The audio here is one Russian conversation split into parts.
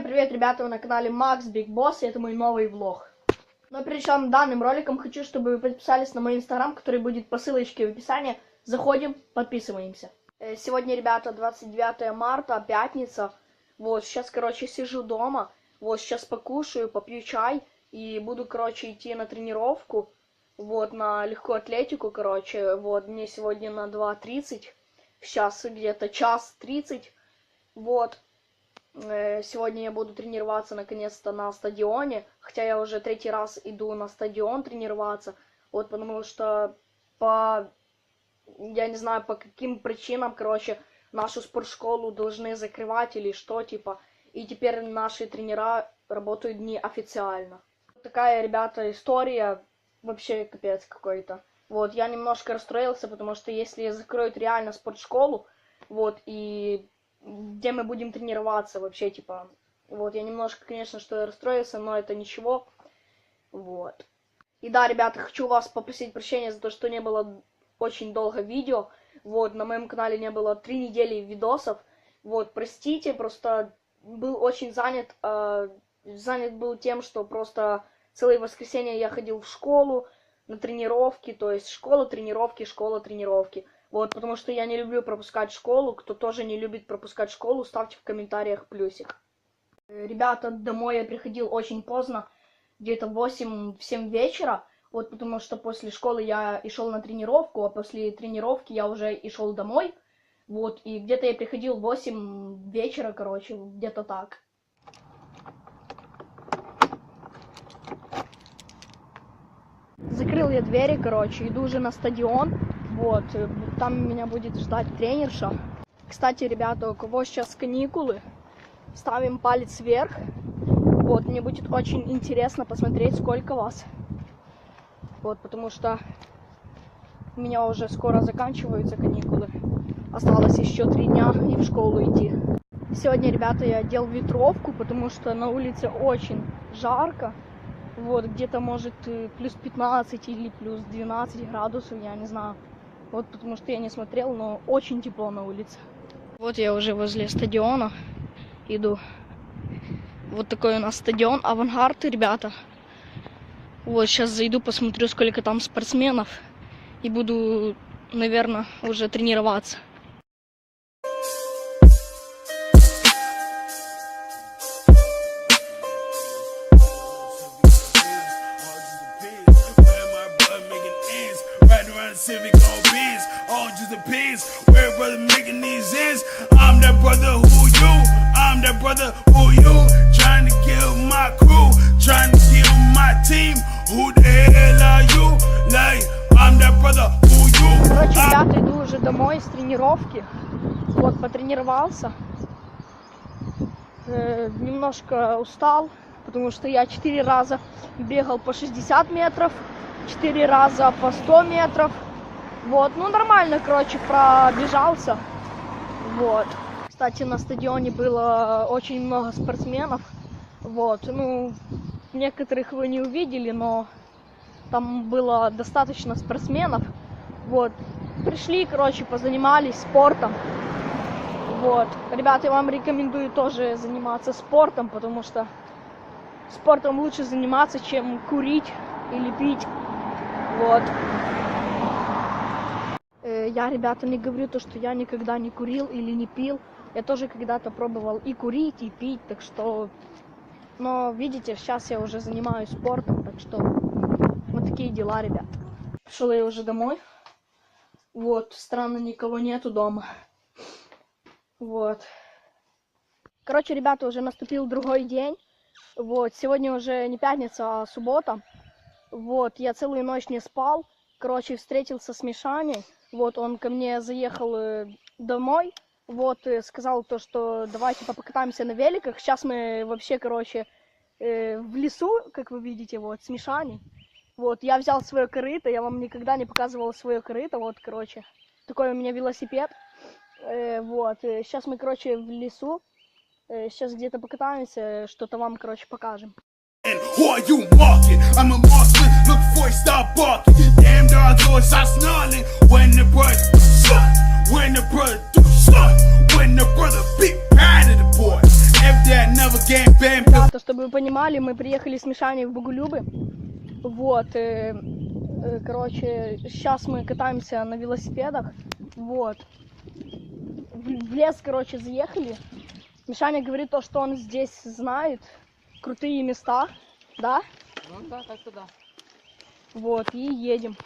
привет, ребята, вы на канале Max Big Boss, и это мой новый влог. Но перед началом данным роликом хочу, чтобы вы подписались на мой инстаграм, который будет по ссылочке в описании. Заходим, подписываемся. Сегодня, ребята, 29 марта, пятница. Вот, сейчас, короче, сижу дома. Вот, сейчас покушаю, попью чай и буду, короче, идти на тренировку. Вот, на легкую атлетику, короче. Вот, мне сегодня на 2:30. Сейчас где-то 1:30. Вот. Сегодня я буду тренироваться наконец-то на стадионе, хотя я уже 3-й раз иду на стадион тренироваться, вот, потому что я не знаю, по каким причинам, короче, нашу спортшколу должны закрывать или что, типа, и теперь наши тренера работают неофициально. Такая, ребята, история, вообще капец какой-то. Вот, я немножко расстроился, потому что если закроют реально спортшколу, вот, и где мы будем тренироваться вообще, типа, вот, я немножко, конечно, что расстроился, но это ничего, вот. И да, ребята, хочу вас попросить прощения за то, что не было очень долго видео, вот, на моем канале не было 3 недели видосов, вот, простите, просто был очень занят, занят был тем, что просто целое воскресенье я ходил в школу, на тренировки, то есть школа, тренировки. Вот, потому что я не люблю пропускать школу. Кто тоже не любит пропускать школу, ставьте в комментариях плюсик. Ребята, домой я приходил очень поздно, где-то 8-7 вечера. Вот, потому что после школы я и шел на тренировку, а после тренировки я уже и шел домой. Вот, и где-то я приходил в 8 вечера, короче, где-то так. Закрыл я двери, короче, иду уже на стадион. Вот, там меня будет ждать тренерша. Кстати, ребята, у кого сейчас каникулы, ставим палец вверх. Вот, мне будет очень интересно посмотреть, сколько вас. Вот, потому что у меня уже скоро заканчиваются каникулы. Осталось еще 3 дня и в школу идти. Сегодня, ребята, я одел ветровку, потому что на улице очень жарко. Вот, где-то может плюс 15 или плюс 12 градусов, я не знаю. Вот, потому что я не смотрел, но очень тепло на улице. Вот я уже возле стадиона иду. Вот такой у нас стадион, Авангард, ребята. Вот, сейчас зайду, посмотрю, сколько там спортсменов. И буду, наверное, уже тренироваться. Civic on beans, all just depends where brother making these ends. I'm that brother who you, I'm that brother who you, trying to kill my crew, trying to kill my team. Who the hell are you? Like, I'm that brother who you. Короче, ребята, иду уже домой с тренировки. Вот, потренировался. Немножко устал, потому что я 4 раза бегал по 60 метров, 4 раза по 100 метров. Вот, ну нормально, короче, пробежался. Вот. Кстати, на стадионе было очень много спортсменов. Вот, ну, некоторых вы не увидели, но там было достаточно спортсменов. Вот, пришли, короче, позанимались спортом. Вот, ребята, я вам рекомендую тоже заниматься спортом, потому что спортом лучше заниматься, чем курить или пить. Вот. Я, ребята, не говорю то, что я никогда не курил или не пил. Я тоже когда-то пробовал и курить, и пить, так что... Но, видите, сейчас я уже занимаюсь спортом, так что... Вот такие дела, ребят. Пришел я уже домой. Вот, странно, никого нету дома. Вот. Короче, ребята, уже наступил другой день. Вот, сегодня уже не пятница, а суббота. Вот, я целую ночь не спал. Короче, встретился с Мишаней. Вот, он ко мне заехал домой. Вот, сказал то, что давайте покатаемся на великах. Сейчас мы вообще, короче, в лесу, как вы видите, вот, с Мишаней. Вот, я взял свое корыто. Я вам никогда не показывала свое корыто. Вот, короче, такой у меня велосипед. Вот, сейчас мы, короче, в лесу. Сейчас где-то покатаемся, что-то вам, короче, покажем. Who are you marking? I'm a marksman, look for it, stop barking. Damn dogs always start snarling. When the brother son, when the brother do son, when the brother be proud of the boy. Every that never game bang. Ребята, чтобы вы понимали, мы приехали с Мишаней в Боголюбы. Вот, короче, сейчас мы катаемся на велосипедах. Вот. В лес, короче, заехали. Мишаня говорит то, что он здесь знает крутые места, да? Ну да, так-то да. Вот, и едем.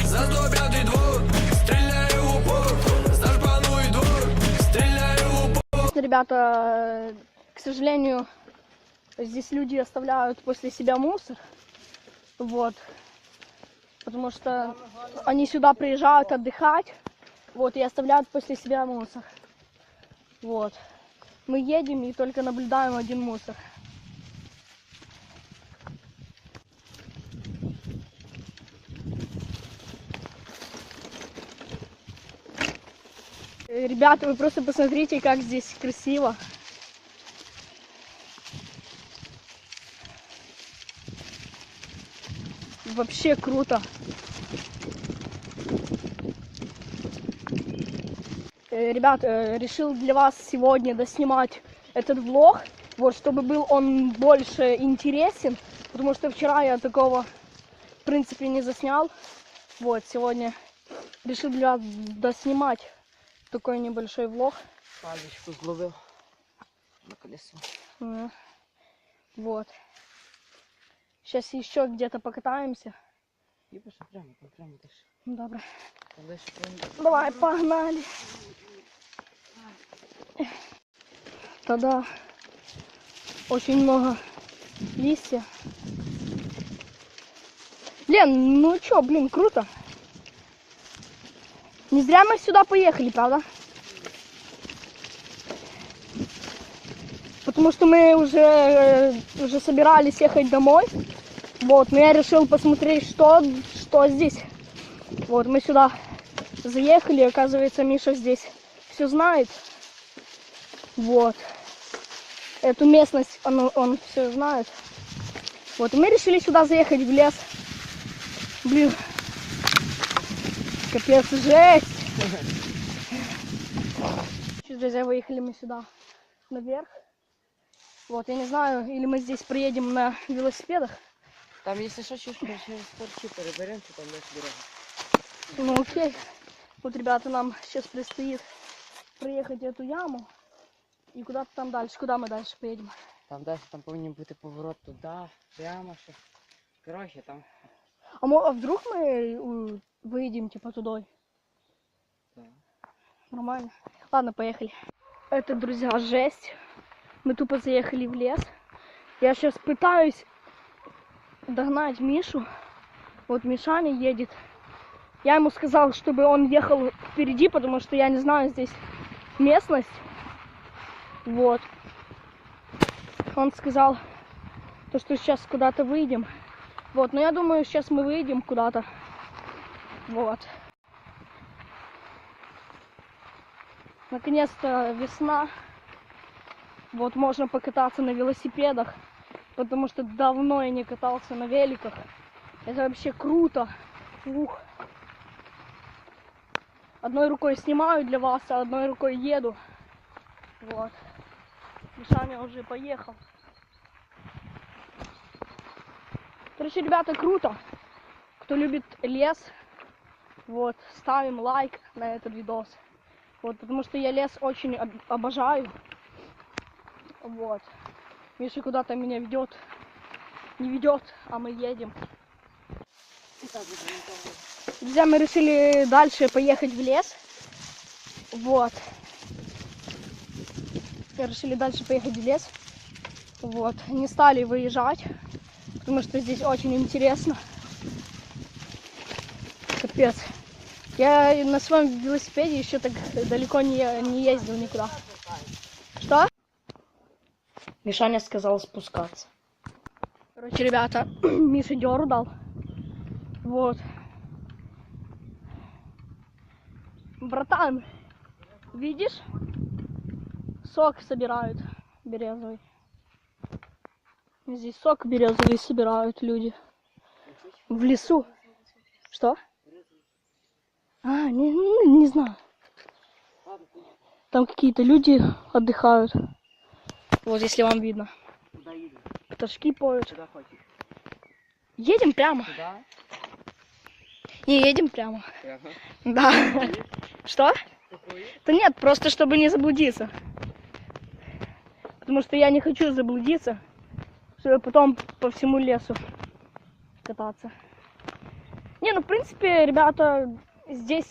За 105-й двор, стреляю в упор, за шпану и двор, стреляю в упор. Ребята, к сожалению, здесь люди оставляют после себя мусор. Вот. Потому что они сюда приезжают отдыхать. Вот, и оставляют после себя мусор. Вот. Мы едем и только наблюдаем один мусор. Ребята, вы просто посмотрите, как здесь красиво. Вообще круто. Ребят, решил для вас сегодня доснимать этот влог, вот, чтобы был он больше интересен, потому что вчера я такого, в принципе, не заснял. Вот, сегодня решил для вас доснимать такой небольшой влог. Паличку зловив на колесо. Вот. Сейчас еще где-то покатаемся. І пише прямо теж. Ну, добре. Там дальше прямо. Давай, погнали. Тогда очень много листьев. Лен, ну чё, блин, круто. Не зря мы сюда поехали, правда? Потому что мы уже собирались ехать домой. Вот, но я решил посмотреть, что здесь. Вот, мы сюда заехали, оказывается, Миша здесь все знает. Вот. Эту местность он все знает. Вот, и мы решили сюда заехать в лес. Блин. Капец, жесть. Друзья, выехали мы сюда наверх. Вот, я не знаю, или мы здесь проедем на велосипедах. Там, если что, чуть через порчи переберем, то там дальше дорога. Ну окей. Вот, ребята, нам сейчас предстоит проехать эту яму. И куда-то там дальше. Куда мы дальше поедем? Там дальше там повинен бути поворот туди, прямо ще. Коротше, там. А вдруг мы выйдем типа туда? Да. Нормально. Ладно, поехали. Это, друзья, жесть. Мы тупо заехали в лес. Я сейчас пытаюсь догнать Мишу. Вот Мишаня едет. Я ему сказал, чтобы он ехал впереди, потому что я не знаю здесь местность. Вот. Он сказал, то, что сейчас куда-то выйдем. Вот, но я думаю, сейчас мы выйдем куда-то. Вот. Наконец-то весна. Вот, можно покататься на велосипедах, потому что давно я не катался на великах. Это вообще круто. Ух. Одной рукой снимаю для вас, а одной рукой еду. Вот. Мишаня уже поехал. Короче, ребята, круто. Кто любит лес, вот, ставим лайк на этот видос. Вот, потому что я лес очень обожаю. Вот. Миша куда-то меня ведет. Не ведет, а мы едем. Друзья, мы решили дальше поехать в лес. Вот. Решили дальше поехать в лес. Вот. Не стали выезжать, потому что здесь очень интересно. Капец. Я на своем велосипеде еще так далеко не ездил никуда. Что? Мишаня сказал спускаться. Короче, ребята, Миша дёру дал. Вот. Братан, видишь? Сок собирают березовый. Здесь сок березовый собирают люди. В лесу. Что? А, не знаю. Там какие-то люди отдыхают. Вот, если вам видно. Куда едем? Пташки поют. Куда хочешь? Едем прямо. Туда? Не, едем прямо. Ага. Да. Что? Да нет, просто чтобы не заблудиться. Потому что я не хочу заблудиться, чтобы потом по всему лесу кататься. Не, ну в принципе, ребята, здесь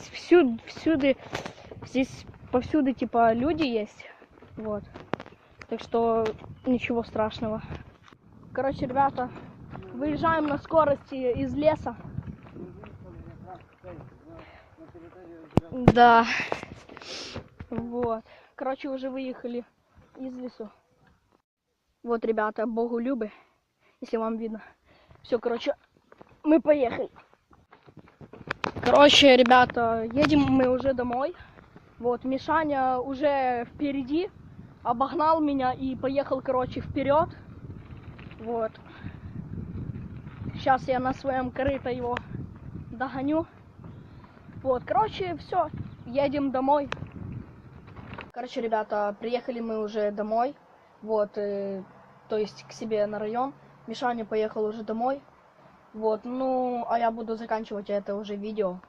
здесь повсюду типа люди есть. Вот. Так что ничего страшного. Короче, ребята, выезжаем на скорости из леса. Да. Вот. Короче, уже выехали из лесу. Вот, ребята, боголюбы, если вам видно. Все, короче, мы поехали. Короче, ребята, едем мы уже домой. Вот, Мишаня уже впереди, обогнал меня и поехал, короче, вперед. Вот. Сейчас я на своем корыто его догоню. Вот, короче, все, едем домой. Короче, ребята, приехали мы уже домой. Вот, то есть к себе на район. Мишаня поехал уже домой. Вот, ну, а я буду заканчивать это уже видео.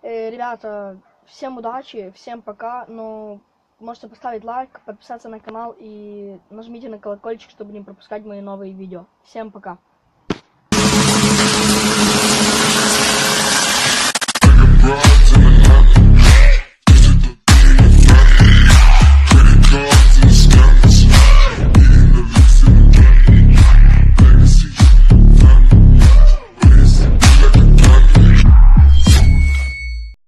Ребята, всем удачи, всем пока. Ну, можете поставить лайк, подписаться на канал и нажмите на колокольчик, чтобы не пропускать мои новые видео. Всем пока.